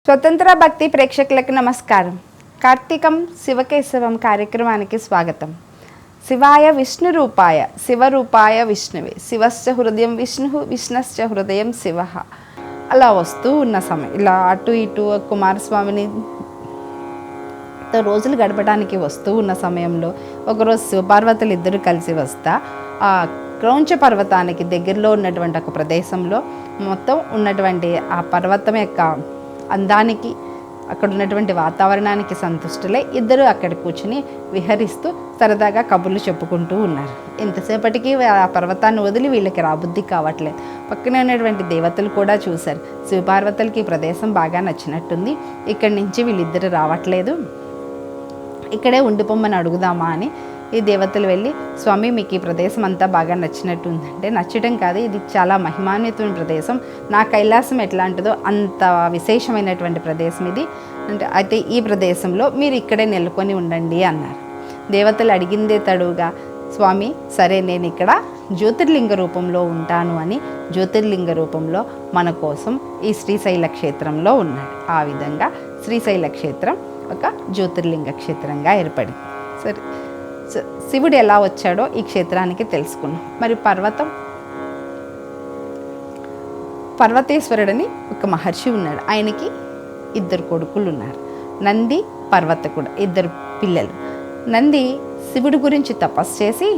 స్వతంత్ర భక్తి ప్రేక్షకులకు నమస్కారం. కార్తీకం శివకేశవం కార్యక్రమానికి స్వాగతం. శివాయ విష్ణు రూపాయ శివరూపాయ విష్ణువే శివశ్చ హృదయం విష్ణు విష్ణశ్చ హృదయం శివ అలా వస్తూ ఉన్న సమయం ఇలా అటు ఇటు కుమారస్వామిని రోజులు గడపడానికి వస్తూ ఉన్న సమయంలో ఒకరోజు శివపార్వతులు ఇద్దరు కలిసి వస్తా ఆ క్రౌంచ పర్వతానికి దగ్గరలో ఉన్నటువంటి ఒక ప్రదేశంలో మొత్తం ఉన్నటువంటి ఆ పర్వతం యొక్క అందానికి అక్కడ ఉన్నటువంటి వాతావరణానికి సంతుష్టులై ఇద్దరు అక్కడ కూర్చుని విహరిస్తూ సరదాగా కబుర్లు చెప్పుకుంటూ ఉన్నారు. ఎంతసేపటికి ఆ పర్వతాన్ని వదిలి వీళ్ళకి రాబుద్ధి కావట్లేదు. పక్కనే ఉన్నటువంటి దేవతలు కూడా చూశారు. శివపార్వతులకి ఈ ప్రదేశం బాగా నచ్చినట్టుంది, ఇక్కడి నుంచి వీళ్ళిద్దరు రావట్లేదు, ఇక్కడే ఉండిపోమ్మని అడుగుదామా అని ఈ దేవతలు వెళ్ళి, స్వామి మీకు ఈ ప్రదేశం అంతా బాగా నచ్చినట్టు ఉందంటే, నచ్చడం కాదు, ఇది చాలా మహిమాన్వితమైన ప్రదేశం, నా కైలాసం ఎట్లాంటిదో అంత విశేషమైనటువంటి ప్రదేశం ఇది అంటే, అయితే ఈ ప్రదేశంలో మీరు ఇక్కడే నెలకొని ఉండండి అన్నారు. దేవతలు అడిగిందే తడువుగా, స్వామి సరే నేను ఇక్కడ జ్యోతిర్లింగ రూపంలో ఉంటాను అని జ్యోతిర్లింగ రూపంలో మన కోసం ఈ శ్రీశైల క్షేత్రంలో ఉన్నాడు. ఆ విధంగా శ్రీశైల క్షేత్రం ఒక జ్యోతిర్లింగ క్షేత్రంగా ఏర్పడింది. సరే, శివుడు ఎలా వచ్చాడో ఈ క్షేత్రానికి తెలుసుకున్నాం. మరి పర్వతేశ్వరుడని ఒక మహర్షి ఉన్నాడు. ఆయనకి ఇద్దరు కొడుకులు ఉన్నారు, నంది పర్వతకుడు, ఇద్దరు పిల్లలు. నంది శివుడి గురించి తపస్సు చేసి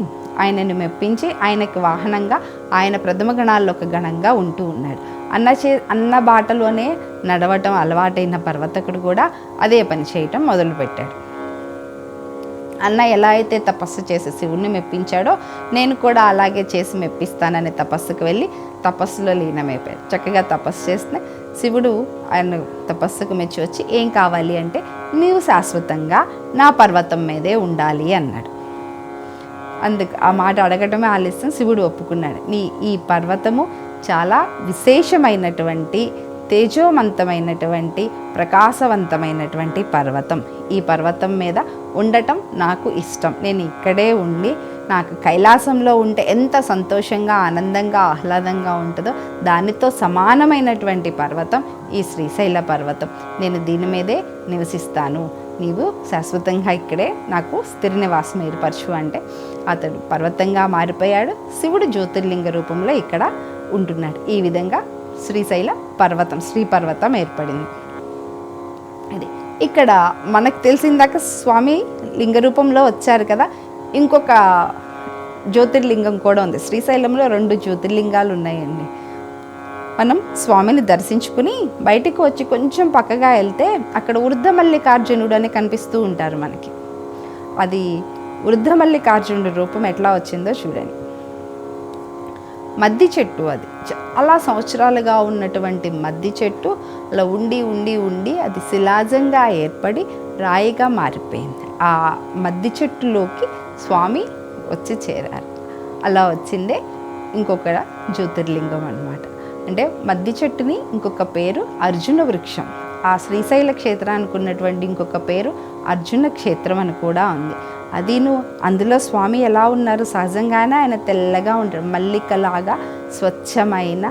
ఆయనను మెప్పించి ఆయనకి వాహనంగా ఆయన ప్రథమ గణాల్లో ఒక గణంగా ఉంటూ ఉన్నాడు. అన్న బాటలోనే నడవటం అలవాటైన పర్వతకుడు కూడా అదే పని చేయటం మొదలుపెట్టాడు. అన్న ఎలా అయితే తపస్సు చేసి శివుణ్ణి మెప్పించాడో నేను కూడా అలాగే చేసి మెప్పిస్తానని తపస్సుకు వెళ్ళి తపస్సులో లీనమైపోయాడు. చక్కగా తపస్సు చేస్తే శివుడు ఆయన తపస్సుకు మెచ్చి వచ్చి, ఏం కావాలి అంటే, నీవు శాశ్వతంగా నా పర్వతం మీదే ఉండాలి అన్నాడు. అందుకు ఆ మాట అడగటమే ఆలస్యం, శివుడు ఒప్పుకున్నాడు. ఈ పర్వతము చాలా విశేషమైనటువంటి తేజోవంతమైనటువంటి ప్రకాశవంతమైనటువంటి పర్వతం, ఈ పర్వతం మీద ఉండటం నాకు ఇష్టం, నేను ఇక్కడే ఉండి నాకు కైలాసంలో ఉంటే ఎంత సంతోషంగా ఆనందంగా ఆహ్లాదంగా ఉంటుందో దానితో సమానమైనటువంటి పర్వతం ఈ శ్రీశైల పర్వతం, నేను దీని మీదే నివసిస్తాను, నీవు శాశ్వతంగా ఇక్కడే నాకు స్థిర నివాసం ఏర్పరచు అంటే అతడు పర్వతంగా మారిపోయాడు. శివుడు జ్యోతిర్లింగ రూపంలో ఇక్కడ ఉంటున్నాడు. ఈ విధంగా శ్రీశైల పర్వతం శ్రీ పర్వతం ఏర్పడింది. ఇది ఇక్కడ మనకు తెలిసిందాక స్వామి లింగ రూపంలో వచ్చారు కదా, ఇంకొక జ్యోతిర్లింగం కూడా ఉంది. శ్రీశైలంలో 2 జ్యోతిర్లింగాలు ఉన్నాయండి. మనం స్వామిని దర్శించుకుని బయటికి వచ్చి కొంచెం పక్కగా వెళ్తే అక్కడ వృద్ధమల్లికార్జునుడు అని కనిపిస్తూ ఉంటారు మనకి. అది వృద్ధమల్లికార్జునుడి రూపం ఎట్లా వచ్చిందో చూడండి. మద్ది చెట్టు, అది చాలా సంవత్సరాలుగా ఉన్నటువంటి మద్ది చెట్టు అలా ఉండి ఉండి ఉండి అది శిలాజంగా ఏర్పడి రాయిగా మారిపోయింది. ఆ మద్ది చెట్టులోకి స్వామి వచ్చి చేరారు. అలా వచ్చిందే ఇంకొక జ్యోతిర్లింగం అన్నమాట. అంటే మద్ది చెట్టుని ఇంకొక పేరు అర్జున వృక్షం. ఆ శ్రీశైల క్షేత్రానికి ఉన్నటువంటి ఇంకొక పేరు అర్జున క్షేత్రం అని కూడా ఉంది. అందులో స్వామి ఎలా ఉన్నారు, సహజంగానే ఆయన తెల్లగా ఉంటారు, మల్లికలాగా స్వచ్ఛమైన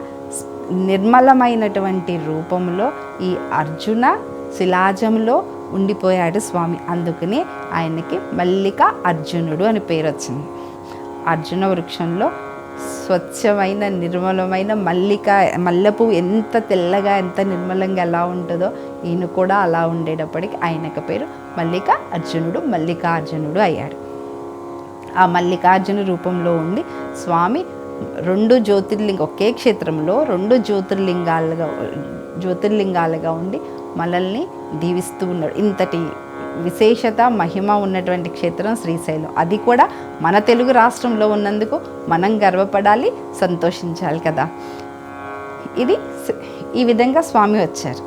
నిర్మలమైనటువంటి రూపంలో ఈ అర్జున శిలాజంలో ఉండిపోయాడు స్వామి. అందుకనే ఆయనకి మల్లిక అర్జునుడు అని పేరు వచ్చింది. అర్జున వృక్షంలో స్వచ్ఛమైన నిర్మలమైన మల్లెపు ఎంత తెల్లగా ఎంత నిర్మలంగా ఎలా ఉంటుందో ఈయన కూడా అలా ఉండేటప్పటికి ఆయనకు పేరు మల్లిక అర్జునుడు, మల్లికార్జునుడు అయ్యాడు. ఆ మల్లికార్జున రూపంలో ఉండి స్వామి 2 ఒకే క్షేత్రంలో 2 జ్యోతిర్లింగాలుగా ఉండి మనల్ని దీవిస్తూ ఉన్నాడు. ఇంతటి విశేషత మహిమ ఉన్నటువంటి క్షేత్రం శ్రీశైలం. అది కూడా మన తెలుగు రాష్ట్రంలో ఉన్నందుకు మనం గర్వపడాలి, సంతోషించాలి కదా. ఈ విధంగా స్వామి వచ్చారు.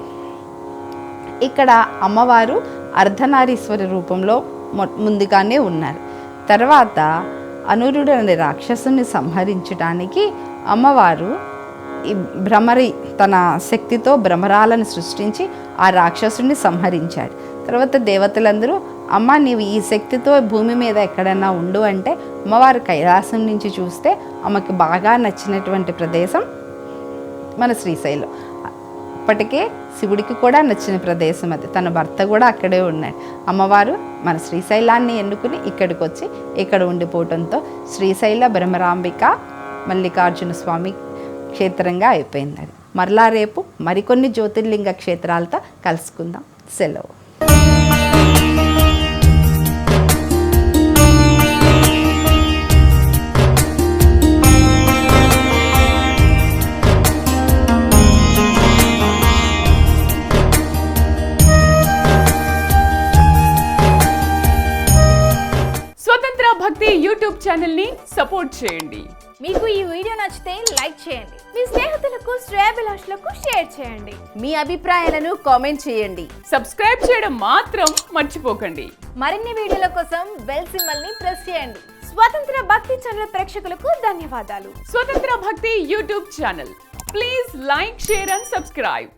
ఇక్కడ అమ్మవారు అర్ధనారీశ్వరి రూపంలో ముందుగానే ఉన్నారు. తర్వాత అనురుడు అనే రాక్షసుని సంహరించడానికి అమ్మవారు ఈ తన శక్తితో భ్రమరాలను సృష్టించి ఆ రాక్షసుని సంహరించాడు. తర్వాత దేవతలందరూ, అమ్మ నీవు ఈ శక్తితో భూమి మీద ఎక్కడన్నా ఉండు అంటే అమ్మవారు కైలాసం నుంచి చూస్తే ఆమెకు బాగా నచ్చినటువంటి ప్రదేశం మన శ్రీశైలం. అప్పటికే శివుడికి కూడా నచ్చిన ప్రదేశం అది. తన భర్త కూడా అక్కడే ఉన్నాడు. అమ్మవారు మన శ్రీశైలాన్ని ఎన్నుకుని ఇక్కడికి వచ్చి ఇక్కడ ఉండిపోవడంతో శ్రీశైల బ్రహ్మరాంబిక మల్లికార్జున స్వామి క్షేత్రంగా అయిపోయింది అది. మరలా రేపు మరికొన్ని జ్యోతిర్లింగ క్షేత్రాలతో కలుసుకుందాం. సెలవు. స్వతంత్ర భక్తి యూట్యూబ్ ఛానల్ ని సపోర్ట్ చేయండి. మీకు ఈ వీడియో నచ్చితే లైక్ చేయండి, మీ స్నేహితులకు శ్రేయాభిలాషులకు షేర్ చేయండి, మీ అభిప్రాయాలను కామెంట్ చేయండి. సబ్స్క్రైబ్ చేయడం మాత్రం మర్చిపోకండి. మరిన్ని వీడియోల కోసం బెల్ సింబల్ ని ప్రెస్ చేయండి. స్వతంత్ర భక్తి ఛానల్ ప్రేక్షకులకు ధన్యవాదాలు. స్వతంత్ర భక్తి YouTube channel, please like, share and subscribe.